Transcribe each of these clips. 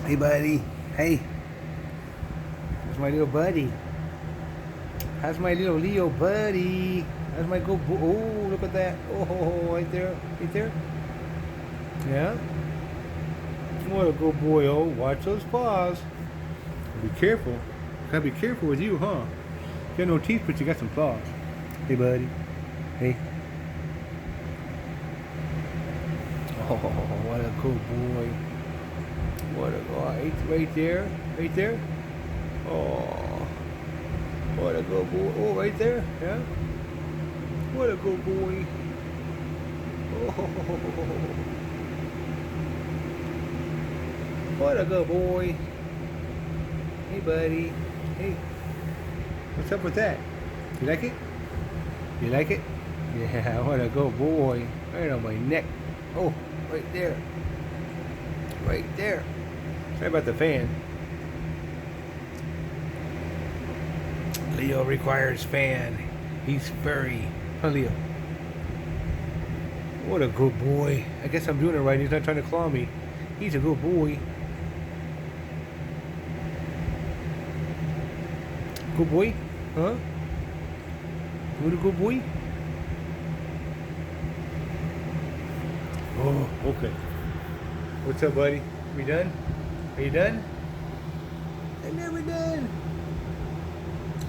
Hey, buddy. Hey. That's my little buddy. How's my little Leo buddy? How's my good boy? Oh, look at that. Oh, right there. Right there. Yeah. What a good boy. Oh, watch those paws. Be careful. Gotta be careful with you, huh? You got no teeth, but you got some claws. Hey, buddy. Hey. Oh, what a good boy. What a guy. Right there. Right there. Oh. What a good boy. Oh, right there. Yeah. What a good boy. Oh. What a good boy. Hey, buddy. Hey. What's up with that? You like it? You like it? Yeah, what a good boy. Right on my neck. Oh, right there. Right there. Sorry about the fan. Leo requires fan. He's furry. Huh, Leo? What a good boy. I guess I'm doing it right. He's not trying to claw me. He's a good boy. Good boy? Huh? What a good boy? Oh, okay. What's up, buddy? We done? Are you done? I'm never done.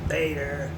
Later.